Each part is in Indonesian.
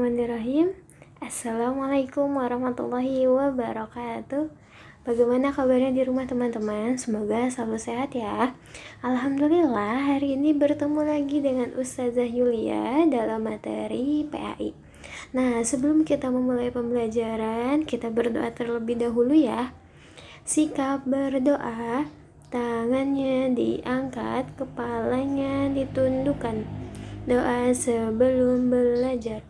Bismillahirrahmanirrahim. Assalamualaikum warahmatullahi wabarakatuh. Bagaimana kabarnya di rumah teman-teman? Semoga selalu sehat ya. Alhamdulillah, hari ini bertemu lagi dengan Ustazah Yulia dalam materi PAI. Nah, sebelum kita memulai pembelajaran, kita berdoa terlebih dahulu ya. Sikap berdoa, tangannya diangkat, kepalanya ditundukkan. Doa sebelum belajar.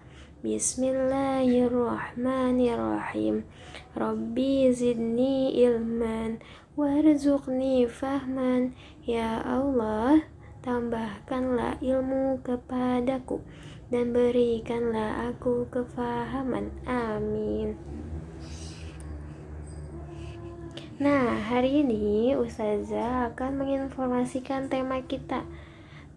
Bismillahirrahmanirrahim. Rabbi zidni ilman warzuqni fahman. Ya Allah, tambahkanlah ilmu kepadaku dan berikanlah aku kefahaman. Amin. Nah, hari ini Ustazah akan menginformasikan tema kita.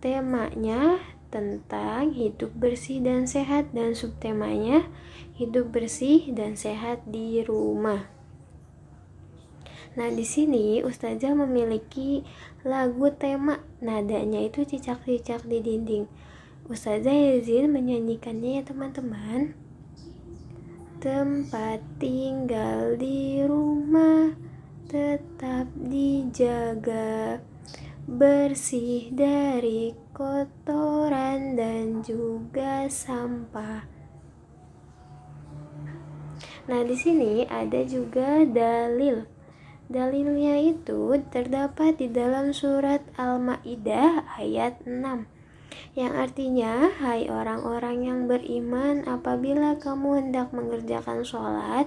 Temanya tentang hidup bersih dan sehat, dan subtemanya hidup bersih dan sehat di rumah. Nah, di sini Ustazah memiliki lagu tema, nadanya itu cicak-cicak di dinding. Ustazah izin menyanyikannya ya teman-teman. Tempat tinggal di rumah tetap dijaga, bersih dari kotoran dan juga sampah. Nah, di sini ada juga dalil. Dalilnya itu terdapat di dalam surat Al-Maidah ayat 6. Yang artinya, hai orang-orang yang beriman, apabila kamu hendak mengerjakan sholat,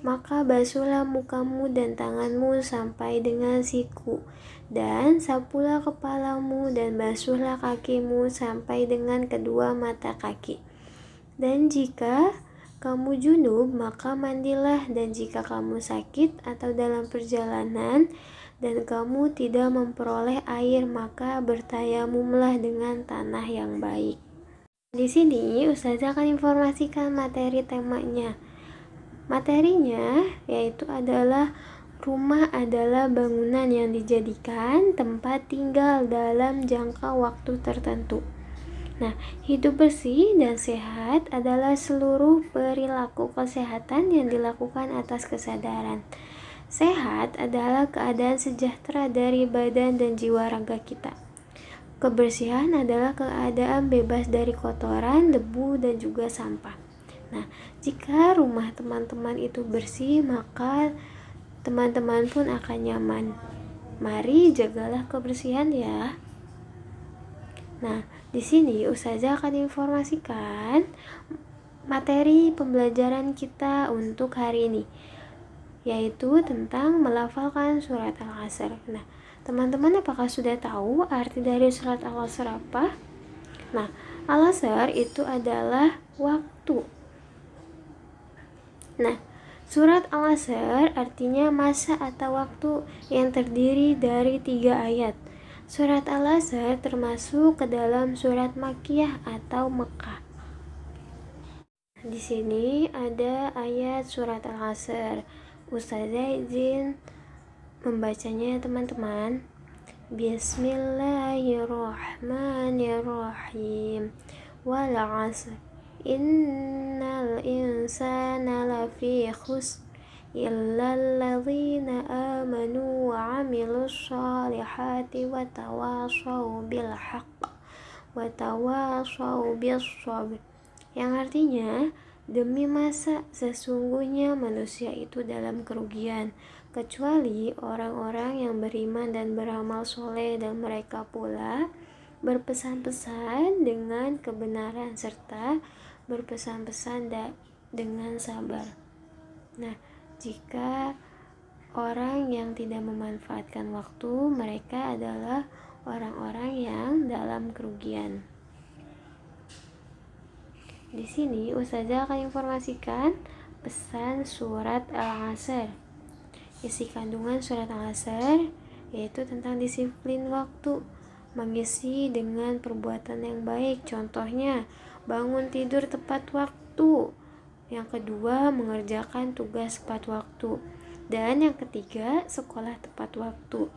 maka basuhlah mukamu dan tanganmu sampai dengan siku, dan sapulah kepalamu dan basuhlah kakimu sampai dengan kedua mata kaki. Dan jika kamu junub, maka mandilah, dan jika kamu sakit atau dalam perjalanan dan kamu tidak memperoleh air, maka bertayamumlah dengan tanah yang baik. Di sini Ustazah akan informasikan materi temanya. Materinya yaitu adalah rumah adalah bangunan yang dijadikan tempat tinggal dalam jangka waktu tertentu. Nah, hidup bersih dan sehat adalah seluruh perilaku kesehatan yang dilakukan atas kesadaran. Sehat adalah keadaan sejahtera dari badan dan jiwa raga kita. Kebersihan adalah keadaan bebas dari kotoran, debu, dan juga sampah. Nah, jika rumah teman-teman itu bersih, maka teman-teman pun akan nyaman. Mari jagalah kebersihan ya. Nah, di sini Ustazah akan informasikan materi pembelajaran kita untuk hari ini, yaitu tentang melafalkan surat Al-Asr. Nah, teman-teman apakah sudah tahu arti dari surat Al-Asr apa? Nah, Al-Asr itu adalah waktu. Nah, surat Al-Asr artinya masa atau waktu yang terdiri dari 3 ayat. Surat Al-Asr termasuk ke dalam surat Makkiyah atau Mekah. Di sini ada ayat surat Al-Asr. Ustazah izin membacanya teman-teman. Bismillahirrahmanirrahim. Wal 'asr innal insana lafi khusr illa alladzina amanu wa 'amilus shalihati wa tawashaw bil haqq wa tawashaw bis sabr. Yang artinya, demi masa sesungguhnya manusia itu dalam kerugian, kecuali orang-orang yang beriman dan beramal soleh, dan mereka pula berpesan-pesan dengan kebenaran serta berpesan-pesan dengan sabar. Nah, jika orang yang tidak memanfaatkan waktu, mereka adalah orang-orang yang dalam kerugian. Di sini Ustazah akan informasikan pesan surat Al-Asr. Isi kandungan surat Al-Asr yaitu tentang disiplin waktu, mengisi dengan perbuatan yang baik. Contohnya, bangun tidur tepat waktu. Yang kedua, mengerjakan tugas tepat waktu. Dan yang ketiga, sekolah tepat waktu.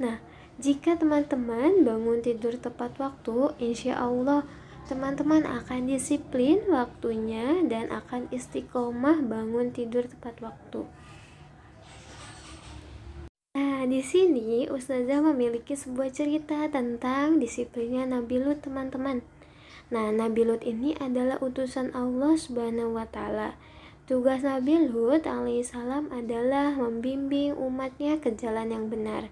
Nah, jika teman-teman bangun tidur tepat waktu, insya Allah teman-teman akan disiplin waktunya dan akan istiqomah bangun tidur tepat waktu. Nah, di sini Ustazah memiliki sebuah cerita tentang disiplinnya Nabi Lut, teman-teman. Nah, Nabi Lut ini adalah utusan Allah Subhanahu wa Ta'ala. Tugas Nabi Lut alaihissalam adalah membimbing umatnya ke jalan yang benar.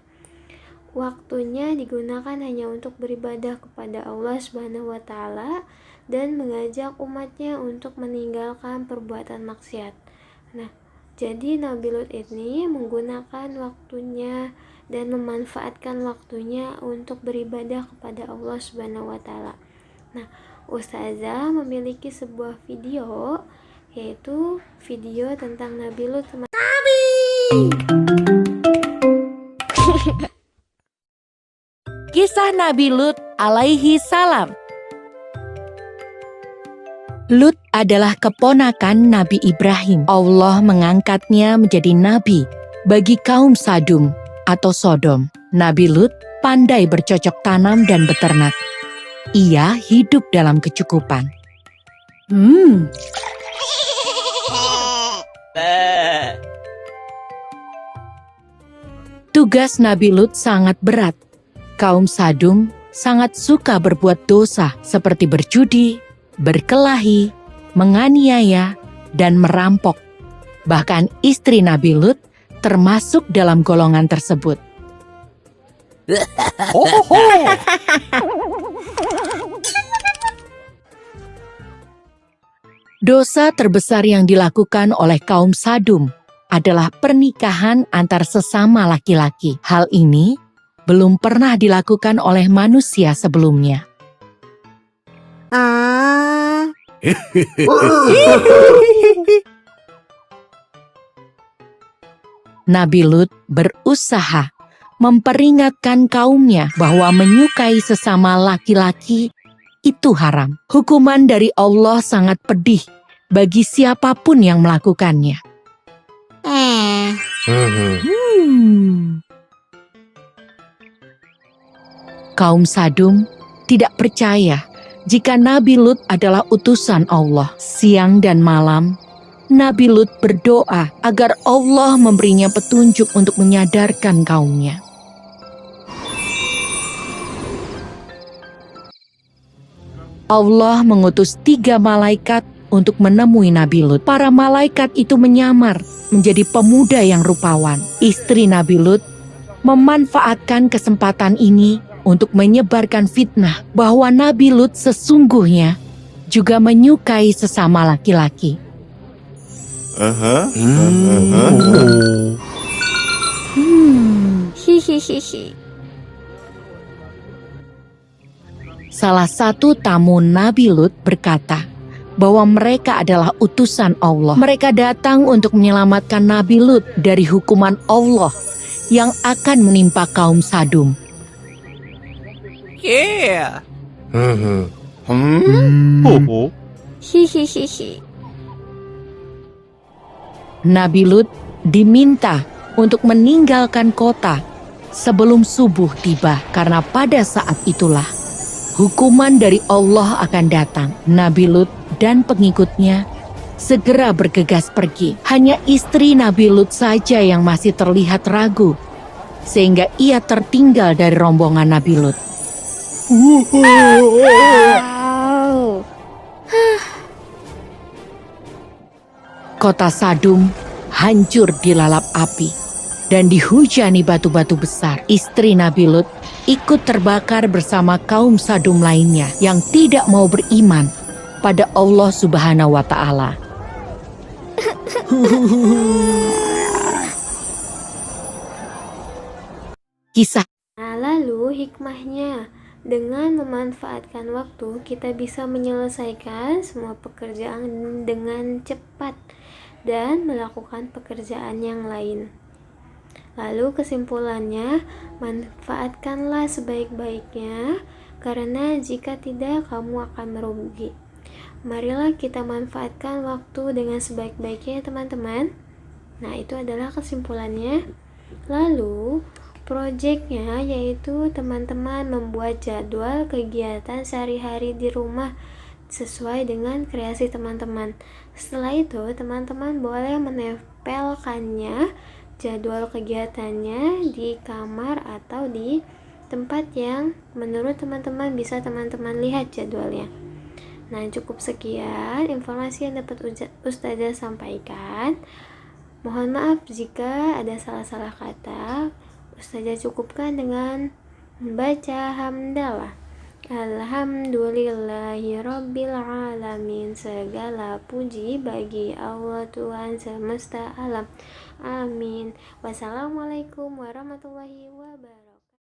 Waktunya digunakan hanya untuk beribadah kepada Allah Subhanahu wa Ta'ala dan mengajak umatnya untuk meninggalkan perbuatan maksiat. Nah, jadi Nabi Lut ini menggunakan waktunya dan memanfaatkan waktunya untuk beribadah kepada Allah Subhanahu wa Ta'ala. Nah, Ustazah memiliki sebuah video, yaitu video tentang Nabi Lut, teman. Kisah Nabi Lut alaihi salam. Lut adalah keponakan Nabi Ibrahim. Allah mengangkatnya menjadi nabi bagi kaum Sadum atau Sodom. Nabi Lut pandai bercocok tanam dan beternak. Ia hidup dalam kecukupan. Tugas Nabi Lut sangat berat. Kaum Sadum sangat suka berbuat dosa seperti berjudi, berkelahi, menganiaya, dan merampok. Bahkan istri Nabi Lut termasuk dalam golongan tersebut. Dosa terbesar yang dilakukan oleh kaum Sadum adalah pernikahan antar sesama laki-laki. Hal ini belum pernah dilakukan oleh manusia sebelumnya. Nabi Lut berusaha memperingatkan kaumnya bahwa menyukai sesama laki-laki itu haram. Hukuman dari Allah sangat pedih bagi siapapun yang melakukannya. Kaum Sadum tidak percaya jika Nabi Lut adalah utusan Allah. Siang dan malam, Nabi Lut berdoa agar Allah memberinya petunjuk untuk menyadarkan kaumnya. Allah mengutus 3 malaikat untuk menemui Nabi Lut. Para malaikat itu menyamar menjadi pemuda yang rupawan. Istri Nabi Lut memanfaatkan kesempatan ini untuk menyebarkan fitnah bahwa Nabi Lut sesungguhnya juga menyukai sesama laki-laki. Salah satu tamu Nabi Lut berkata bahwa mereka adalah utusan Allah. Mereka datang untuk menyelamatkan Nabi Lut dari hukuman Allah yang akan menimpa kaum Sadum. Nabi Lut diminta untuk meninggalkan kota sebelum subuh tiba, karena pada saat itulah hukuman dari Allah akan datang. Nabi Lut dan pengikutnya segera bergegas pergi. Hanya istri Nabi Lut saja yang masih terlihat ragu, sehingga ia tertinggal dari rombongan Nabi Lut. Kota Sadum hancur dilalap api dan dihujani batu-batu besar. Istri Nabi Lut ikut terbakar bersama kaum Sadum lainnya yang tidak mau beriman pada Allah Subhanahu wa Ta'ala. Kisah. Nah, lalu hikmahnya, dengan memanfaatkan waktu, kita bisa menyelesaikan semua pekerjaan dengan cepat dan melakukan pekerjaan yang lain. Lalu kesimpulannya, manfaatkanlah sebaik-baiknya, karena jika tidak kamu akan merugi. Marilah kita manfaatkan waktu dengan sebaik-baiknya, teman-teman. Nah, itu adalah kesimpulannya. Lalu Proyeknya yaitu teman-teman membuat jadwal kegiatan sehari-hari di rumah sesuai dengan kreasi teman-teman. Setelah itu, teman-teman boleh menempelkannya jadwal kegiatannya di kamar atau di tempat yang menurut teman-teman bisa teman-teman lihat jadwalnya. Nah, cukup sekian informasi yang dapat Ustazah sampaikan. Mohon maaf jika ada salah-salah kata. Ustazah cukupkan dengan membaca hamdalah. Alhamdulillahirabbil alamin. Segala puji bagi Allah Tuhan semesta alam. Amin. Wassalamualaikum warahmatullahi wabarakatuh.